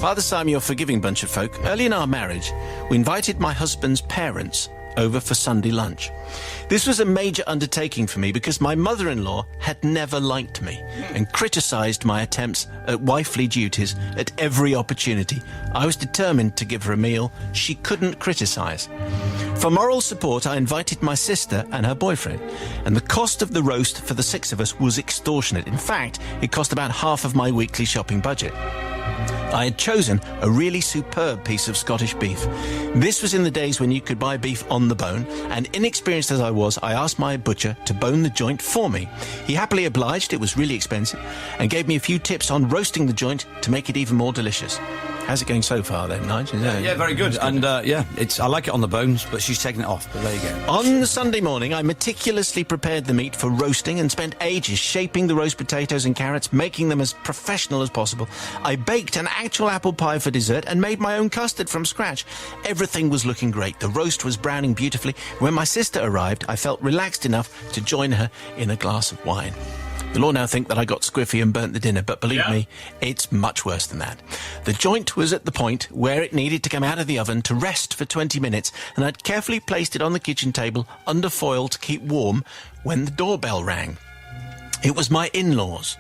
Father Simon, you're a forgiving bunch of folk. Early in our marriage, we invited my husband's parents over for Sunday lunch. This was a major undertaking for me because my mother-in-law had never liked me and criticised my attempts at wifely duties at every opportunity. I was determined to give her a meal she couldn't criticise. For moral support, I invited my sister and her boyfriend, and the cost of the roast for the 6 of us was extortionate. In fact, it cost about half of my weekly shopping budget. I had chosen a really superb piece of Scottish beef. This was in the days when you could buy beef on the bone, and inexperienced as I was, I asked my butcher to bone the joint for me. He happily obliged, it was really expensive, and gave me a few tips on roasting the joint to make it even more delicious. How's it going so far then, Nigel? Yeah, very good. And I like it on the bones, but she's taking it off. But there you go. On Sunday morning, I meticulously prepared the meat for roasting and spent ages shaping the roast potatoes and carrots, making them as professional as possible. I baked an actual apple pie for dessert and made my own custard from scratch. Everything was looking great. The roast was browning beautifully. When my sister arrived, I felt relaxed enough to join her in a glass of wine. You'll all now think that I got squiffy and burnt the dinner, but believe me, it's much worse than that. The joint was at the point where it needed to come out of the oven to rest for 20 minutes, and I'd carefully placed it on the kitchen table under foil to keep warm when the doorbell rang. It was my in-laws.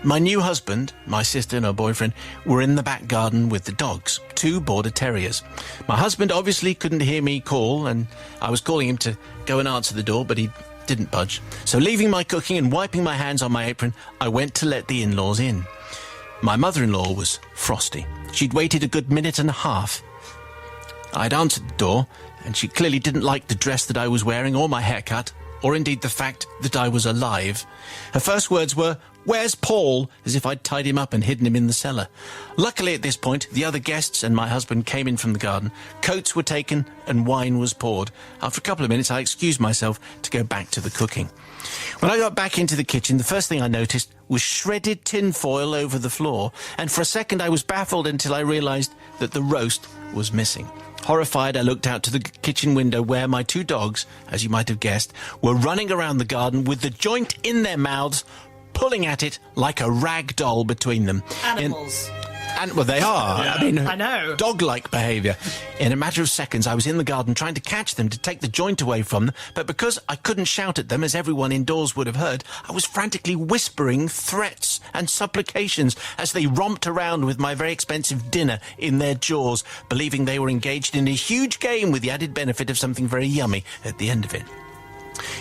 My new husband, my sister and her boyfriend were in the back garden with the dogs, 2 border terriers. My husband obviously couldn't hear me call, and I was calling him to go and answer the door, but he didn't budge. So leaving my cooking and wiping my hands on my apron, I went to let the in-laws in. My mother-in-law was frosty. She'd waited a good minute and a half. I'd answered the door, and she clearly didn't like the dress that I was wearing or my haircut, or indeed the fact that I was alive. Her first words were, "Where's Paul?" as if I'd tied him up and hidden him in the cellar. Luckily at this point, the other guests and my husband came in from the garden. Coats were taken and wine was poured. After a couple of minutes, I excused myself to go back to the cooking. When I got back into the kitchen, the first thing I noticed was shredded tinfoil over the floor, and for a second I was baffled until I realised that the roast was missing. Horrified, I looked out to the kitchen window where my 2 dogs, as you might have guessed, were running around the garden with the joint in their mouths, pulling at it like a rag doll between them. Animals. Well, they are. Yeah. I mean, I know. Dog-like behaviour. In a matter of seconds, I was in the garden trying to catch them to take the joint away from them, but because I couldn't shout at them, as everyone indoors would have heard, I was frantically whispering threats and supplications as they romped around with my very expensive dinner in their jaws, believing they were engaged in a huge game with the added benefit of something very yummy at the end of it.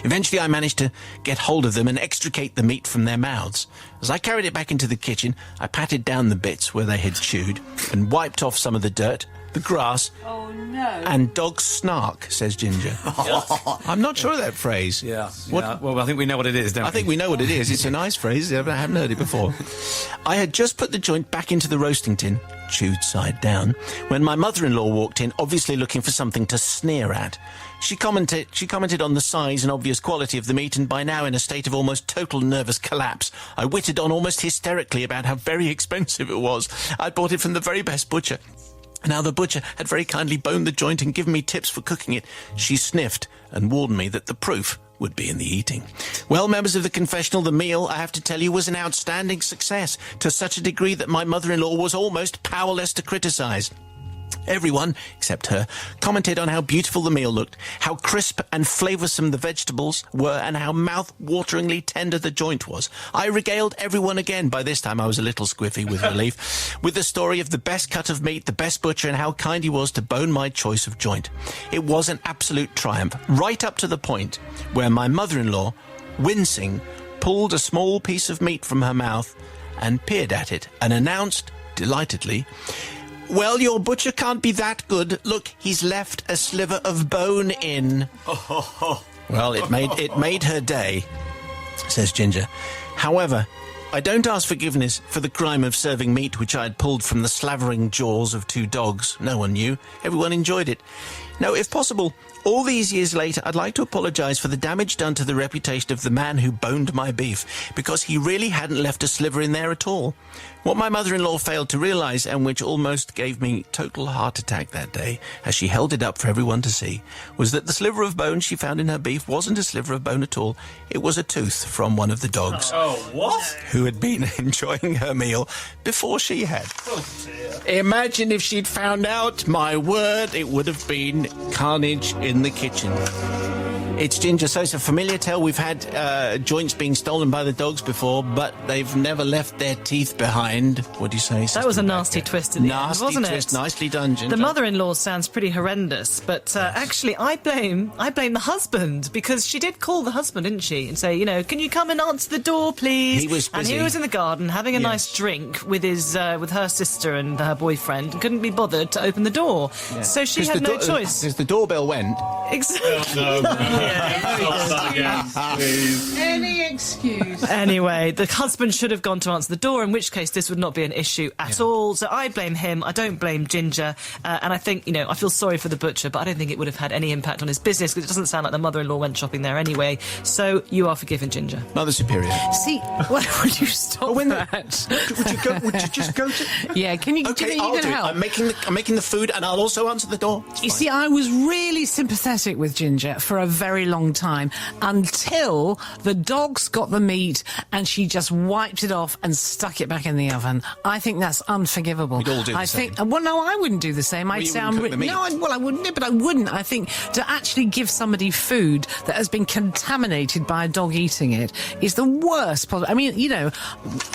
Eventually I managed to get hold of them and extricate the meat from their mouths. As I carried it back into the kitchen, I patted down the bits where they had chewed and wiped off some of the dirt, the grass, and dog snark, says Ginger. I'm not sure of that phrase. What? Well, I think we know what it is, don't we? I think we know what it is. It's a nice phrase. I haven't heard it before. I had just put the joint back into the roasting tin, chewed side down, when my mother-in-law walked in, obviously looking for something to sneer at. She commented on the size and obvious quality of the meat, and by now in a state of almost total nervous collapse, I whittled on almost hysterically about how very expensive it was. I'd bought it from the very best butcher. Now the butcher had very kindly boned the joint and given me tips for cooking it. She sniffed and warned me that the proof would be in the eating. Well, members of the confessional, the meal, I have to tell you, was an outstanding success, to such a degree that my mother-in-law was almost powerless to criticise. Everyone, except her, commented on how beautiful the meal looked, how crisp and flavoursome the vegetables were, and how mouth-wateringly tender the joint was. I regaled everyone again, by this time I was a little squiffy with relief, with the story of the best cut of meat, the best butcher, and how kind he was to bone my choice of joint. It was an absolute triumph, right up to the point where my mother-in-law, wincing, pulled a small piece of meat from her mouth and peered at it and announced, delightedly, "Well, your butcher can't be that good. Look, he's left a sliver of bone in." Well, it made her day, says Ginger. However, I don't ask forgiveness for the crime of serving meat which I had pulled from the slavering jaws of 2 dogs. No one knew. Everyone enjoyed it. Now, if possible, all these years later, I'd like to apologise for the damage done to the reputation of the man who boned my beef, because he really hadn't left a sliver in there at all. What my mother-in-law failed to realise, and which almost gave me total heart attack that day, as she held it up for everyone to see, was that the sliver of bone she found in her beef wasn't a sliver of bone at all. It was a tooth from one of the dogs. Oh, what? Who who had been enjoying her meal before she had. Imagine if she'd found out. My word, it would have been carnage in the kitchen. It's Ginger. So it's a familiar tale. We've had joints being stolen by the dogs before, but they've never left their teeth behind. What do you say? That was a nasty twist in the end, wasn't twist. it? Nicely done, Ginger. The mother-in-law sounds pretty horrendous, but actually I blame the husband, because she did call the husband, didn't she, and say, can you come and answer the door, please? He was busy. And he was in the garden having a nice drink with his with her sister and her boyfriend, and couldn't be bothered to open the door. Yeah. So she had no choice. Because the doorbell went. Exactly. Any excuse. Anyway, the husband should have gone to answer the door, in which case this would not be an issue at all. So I blame him. I don't blame Ginger. And I think, I feel sorry for the butcher, but I don't think it would have had any impact on his business, because it doesn't sound like the mother-in-law went shopping there anyway. So you are forgiven, Ginger. Mother Superior. See, why would you stop that? Would you just go to... Yeah, can you... Okay, you I'll can do it. help? I'm making the food, and I'll also answer the door. You see, I was really sympathetic with Ginger for a very long time, until the dogs got the meat and she just wiped it off and stuck it back in the oven. I think that's unforgivable. We'd all do the same. same. Well, no, I wouldn't do the same. I'd you say wouldn't cook the meat? I wouldn't, but I wouldn't. I think to actually give somebody food that has been contaminated by a dog eating it is the worst possible. I mean,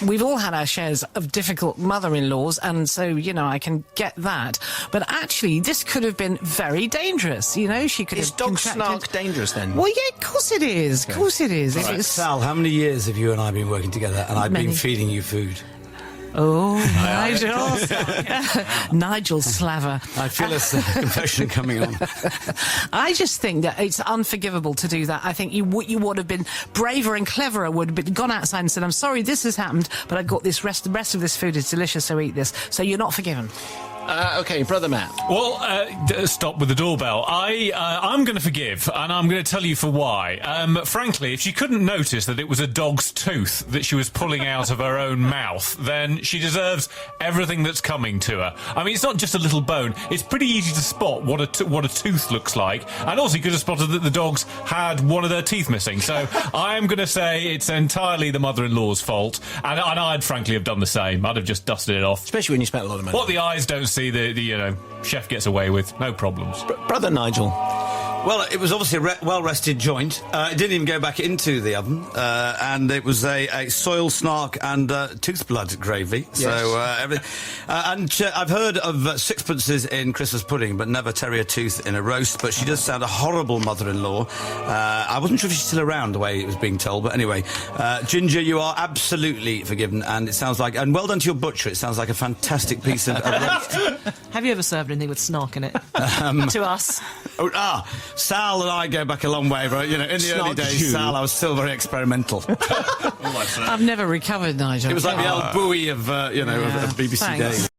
we've all had our shares of difficult mother-in-laws, and so, I can get that. But actually, this could have been very dangerous. She could Is have dog contracted... snark dangerous then? Well, yeah, of course it is. Of course it is. Right. Sal, how many years have you and I been working together, and I've Many. been feeding you food? Oh, Nigel Slaver. I feel a confession coming on. I just think that it's unforgivable to do that. I think you would have been braver and cleverer, would have gone outside and said, I'm sorry this has happened, but I got this the rest of this food is delicious, so eat this. So you're not forgiven. Okay, Brother Matt. Well, stop with the doorbell. I'm going to forgive, and I'm going to tell you for why. Frankly, if she couldn't notice that it was a dog's tooth that she was pulling out of her own mouth, then she deserves everything that's coming to her. I mean, it's not just a little bone. It's pretty easy to spot what a tooth looks like, and also you could have spotted that the dogs had one of their teeth missing. So I am going to say it's entirely the mother-in-law's fault, and I'd frankly have done the same. I'd have just dusted it off. Especially when you spent a lot of money. What the eyes don't see, the chef gets away with, no problems. Brother Nigel. Well, it was obviously a well-rested joint. It didn't even go back into the oven, and it was a soil snark and tooth blood gravy. Yes. So, I've heard of sixpences in Christmas pudding, but never terrier tooth in a roast. But she does sound a horrible mother-in-law. I wasn't sure if she's still around, the way it was being told. But anyway, Ginger, you are absolutely forgiven, and it sounds like, and well done to your butcher. It sounds like a fantastic piece of roast. Have you ever served anything with snark in it? To us? Sal and I go back a long way, but in the early days, Sal, I was still very experimental. I've never recovered, Nigel. It was like the old buoy of, of BBC Thanks. days.